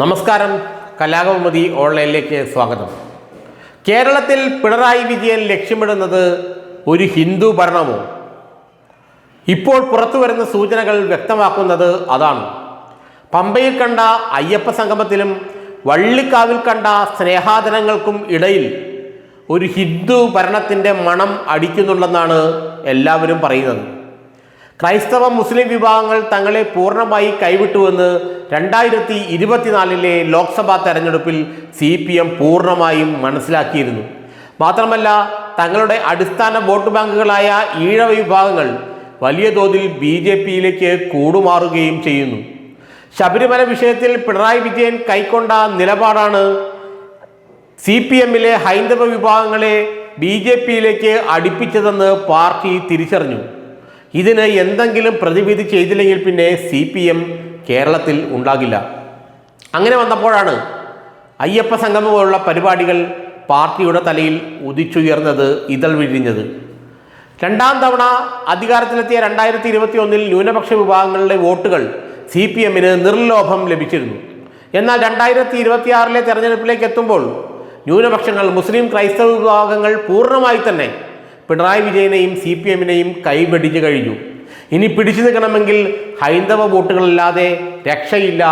നമസ്കാരം, കലാകൗമുദി ഓൺലൈനിലേക്ക് സ്വാഗതം. കേരളത്തിൽ പിണറായി വിജയൻ ലക്ഷ്യമിടുന്നത് ഒരു ഹിന്ദു ഭരണമോ? ഇപ്പോൾ പുറത്തു വരുന്ന സൂചനകൾ വ്യക്തമാക്കുന്നത് അതാണ്. പമ്പയിൽ കണ്ട അയ്യപ്പ സംഗമത്തിലും വള്ളിക്കാവിൽ കണ്ട സ്നേഹാദനങ്ങൾക്കും ഇടയിൽ ഒരു ഹിന്ദു ഭരണത്തിൻ്റെ മണം അടിക്കുന്നുണ്ടെന്നാണ് എല്ലാവരും പറയുന്നത്. ക്രൈസ്തവ മുസ്ലിം വിഭാഗങ്ങൾ തങ്ങളെ പൂർണ്ണമായി കൈവിട്ടുവെന്ന് 2024 ലോക്സഭാ തെരഞ്ഞെടുപ്പിൽ CPM പൂർണ്ണമായും മനസ്സിലാക്കിയിരുന്നു. മാത്രമല്ല, തങ്ങളുടെ അടിസ്ഥാന വോട്ട് ബാങ്കുകളായ ഈഴവ വിഭാഗങ്ങൾ വലിയ തോതിൽ BJPയിലേക്ക് കൂടുമാറുകയും ചെയ്യുന്നു. ശബരിമല വിഷയത്തിൽ പിണറായി വിജയൻ കൈക്കൊണ്ട നിലപാടാണ് CPMലെ ഹൈന്ദവ വിഭാഗങ്ങളെ BJPയിലേക്ക് അടുപ്പിച്ചതെന്ന് പാർട്ടി തിരിച്ചറിഞ്ഞു. ഇതിന് എന്തെങ്കിലും പ്രതിവിധി ചെയ്തില്ലെങ്കിൽ പിന്നെ CPM കേരളത്തിൽ ഉണ്ടാകില്ല. അങ്ങനെ വന്നപ്പോഴാണ് അയ്യപ്പ സംഗമം പോലുള്ള പരിപാടികൾ പാർട്ടിയുടെ തലയിൽ ഉദിച്ചുയർന്നത്, ഇതൾ വിരിഞ്ഞത്. രണ്ടാം തവണ അധികാരത്തിലെത്തിയ 2021 ന്യൂനപക്ഷ വിഭാഗങ്ങളുടെ വോട്ടുകൾ CPMന് നിർലോഭം ലഭിച്ചിരുന്നു. എന്നാൽ 2026 തെരഞ്ഞെടുപ്പിലേക്ക് എത്തുമ്പോൾ ന്യൂനപക്ഷങ്ങൾ, മുസ്ലിം ക്രൈസ്തവ വിഭാഗങ്ങൾ പൂർണ്ണമായി തന്നെ പിണറായി വിജയനെയും CPMനെയും കൈവെടിഞ്ഞു കഴിഞ്ഞു. ഇനി പിടിച്ചു നിൽക്കണമെങ്കിൽ ഹൈന്ദവ വോട്ടുകളില്ലാതെ രക്ഷയില്ല,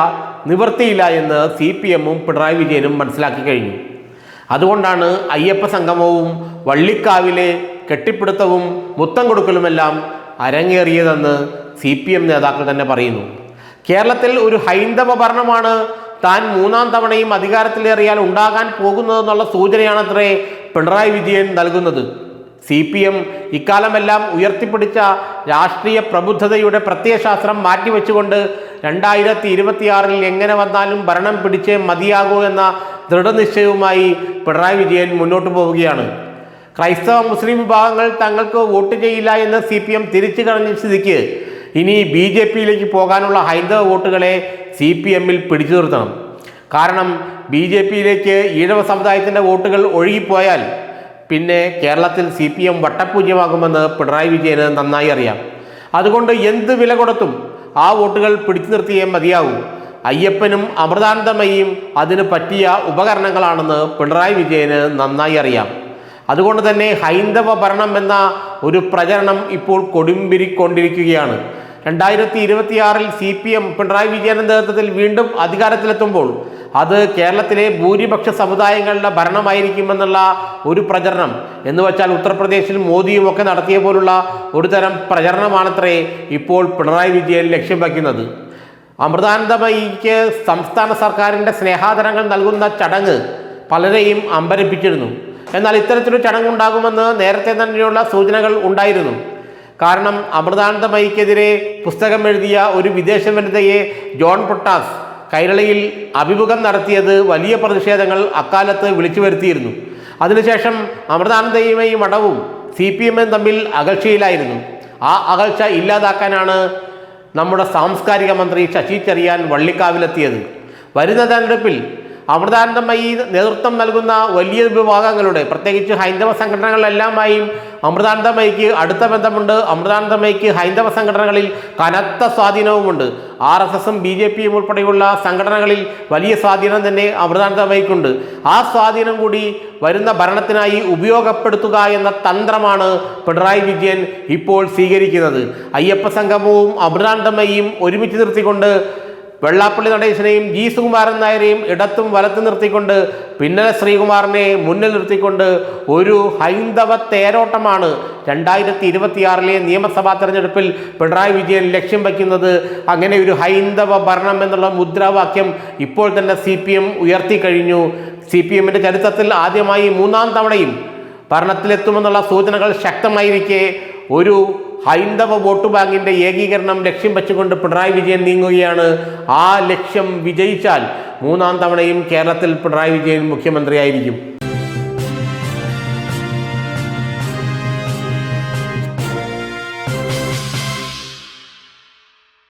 നിവൃത്തിയില്ല എന്ന് CPMും പിണറായി വിജയനും മനസ്സിലാക്കി കഴിഞ്ഞു. അതുകൊണ്ടാണ് അയ്യപ്പ സംഗമവും വള്ളിക്കാവിലെ കെട്ടിപ്പിടുത്തവും മുത്തം കൊടുക്കലുമെല്ലാം അരങ്ങേറിയതെന്ന് CPM നേതാക്കൾ തന്നെ പറയുന്നു. കേരളത്തിൽ ഒരു ഹൈന്ദവ ഭരണമാണ് താൻ മൂന്നാം തവണയും അധികാരത്തിലേറിയാൽ ഉണ്ടാകാൻ പോകുന്നതെന്നുള്ള സൂചനയാണത്രേ പിണറായി വിജയൻ നൽകുന്നത്. CPM ഇക്കാലമെല്ലാം ഉയർത്തിപ്പിടിച്ച രാഷ്ട്രീയ പ്രബുദ്ധതയുടെ പ്രത്യയശാസ്ത്രം മാറ്റിവെച്ചുകൊണ്ട് 2026 എങ്ങനെ വന്നാലും ഭരണം പിടിച്ചേ മതിയാകൂ എന്ന ദൃഢനിശ്ചയവുമായി പിണറായി വിജയൻ മുന്നോട്ട് പോവുകയാണ്. ക്രൈസ്തവ മുസ്ലിം വിഭാഗങ്ങൾ തങ്ങൾക്ക് വോട്ട് ചെയ്യില്ല എന്ന് CPM തിരിച്ചു കളഞ്ഞ സ്ഥിതിക്ക് ഇനി BJPയിലേക്ക് പോകാനുള്ള ഹൈന്ദവ വോട്ടുകളെ CPMൽ പിടിച്ചു നിർത്തണം. കാരണം BJPയിലേക്ക് ഈഴവ സമുദായത്തിൻ്റെ വോട്ടുകൾ ഒഴുകിപ്പോയാൽ പിന്നെ കേരളത്തിൽ CPM വട്ടപൂജ്യമാകുമെന്ന് പിണറായി വിജയന് നന്നായി അറിയാം. അതുകൊണ്ട് എന്ത് വില കൊടുത്തും ആ വോട്ടുകൾ പിടിച്ചു നിർത്തിയേ മതിയാവൂ. അയ്യപ്പനും അമൃതാനന്ദമയിയും അതിന് പറ്റിയ ഉപകരണങ്ങളാണെന്ന് പിണറായി വിജയന് നന്നായി അറിയാം. അതുകൊണ്ട് തന്നെ ഹൈന്ദവ ഭരണം എന്ന ഒരു പ്രചരണം ഇപ്പോൾ കൊടുമ്പിരിക്കൊണ്ടിരിക്കുകയാണ്. 2026 CPM പിണറായി വിജയന്റെ നേതൃത്വത്തിൽ വീണ്ടും അധികാരത്തിലെത്തുമ്പോൾ അത് കേരളത്തിലെ ഭൂരിപക്ഷ സമുദായങ്ങളുടെ ഭരണമായിരിക്കുമെന്നുള്ള ഒരു പ്രചരണം, എന്ന് വെച്ചാൽ ഉത്തർപ്രദേശിൽ മോദിയും ഒക്കെ നടത്തിയ പോലുള്ള ഒരു തരം പ്രചരണമാണത്രേ ഇപ്പോൾ പിണറായി വിജയൻ ലക്ഷ്യം വയ്ക്കുന്നത്. അമൃതാനന്ദമയിക്ക് സംസ്ഥാന സർക്കാരിൻ്റെ സ്നേഹാദരങ്ങൾ നൽകുന്ന ചടങ്ങ് പലരെയും അമ്പരപ്പിച്ചിരുന്നു. എന്നാൽ ഇത്തരത്തിലൊരു ചടങ്ങുണ്ടാകുമെന്ന് നേരത്തെ തന്നെയുള്ള സൂചനകൾ ഉണ്ടായിരുന്നു. കാരണം അമൃതാനന്ദമയിക്കെതിരെ പുസ്തകം എഴുതിയ ഒരു വിദേശ വനിതയെ ജോൺ പൊട്ടാസ് കൈരളിയിൽ അഭിമുഖം നടത്തിയത് വലിയ പ്രതിഷേധങ്ങൾ അക്കാലത്ത് വിളിച്ചു വരുത്തിയിരുന്നു. അതിനുശേഷം അമൃതാനന്ദമയി മഠവും CPMും തമ്മിൽ അകൽച്ചയിലായിരുന്നു. ആ അകൽച്ച ഇല്ലാതാക്കാനാണ് നമ്മുടെ സാംസ്കാരിക മന്ത്രി ശശി ചെറിയാൻ വള്ളിക്കാവിലെത്തിയത്. വരുന്ന തെരഞ്ഞെടുപ്പിൽ അമൃതാനന്ദമയി നേതൃത്വം നൽകുന്ന വലിയ വിഭാഗങ്ങളുടെ, പ്രത്യേകിച്ച് ഹൈന്ദവ സംഘടനകളിലെല്ലാമായും അമൃതാനന്ദമയിക്ക് അടുത്ത ബന്ധമുണ്ട്. അമൃതാനന്ദമയിക്ക് ഹൈന്ദവ സംഘടനകളിൽ കനത്ത സ്വാധീനവുമുണ്ട്. RSSും BJPയും ഉൾപ്പെടെയുള്ള സംഘടനകളിൽ വലിയ സ്വാധീനം തന്നെ അമൃതാനന്ദമയിക്കുണ്ട്. ആ സ്വാധീനം കൂടി വരുന്ന ഭരണത്തിനായി ഉപയോഗപ്പെടുത്തുക എന്ന തന്ത്രമാണ് പിണറായി വിജയൻ ഇപ്പോൾ സ്വീകരിക്കുന്നത്. അയ്യപ്പ സംഗമവും അമൃതാനന്ദമയിയും ഒരുമിച്ച് നിർത്തിക്കൊണ്ട് വെള്ളാപ്പള്ളി നടേശനെയും G സുകുമാരൻ നായരെയും ഇടത്തും വലത്തും നിർത്തിക്കൊണ്ട് പിന്നല ശ്രീകുമാറിനെ മുന്നിൽ നിർത്തിക്കൊണ്ട് ഒരു ഹൈന്ദവ തേരോട്ടമാണ് 2026 നിയമസഭാ തെരഞ്ഞെടുപ്പിൽ പിണറായി വിജയൻ ലക്ഷ്യം വയ്ക്കുന്നത്. അങ്ങനെ ഒരു ഹൈന്ദവ ഭരണം എന്നുള്ള മുദ്രാവാക്യം ഇപ്പോൾ തന്നെ CPM ഉയർത്തിക്കഴിഞ്ഞു. CPMന്റെ ചരിത്രത്തിൽ ആദ്യമായി മൂന്നാം തവണയും ഭരണത്തിലെത്തുമെന്നുള്ള സൂചനകൾ ശക്തമായിരിക്കെ ഒരു ഹൈന്ദവ വോട്ട് ബാങ്കിൻ്റെ ഏകീകരണം ലക്ഷ്യം വെച്ചുകൊണ്ട് പിണറായി വിജയൻ നീങ്ങുകയാണ്. ആ ലക്ഷ്യം വിജയിച്ചാൽ മൂന്നാം തവണയും കേരളത്തിൽ പിണറായി വിജയൻ മുഖ്യമന്ത്രിയായിരിക്കും.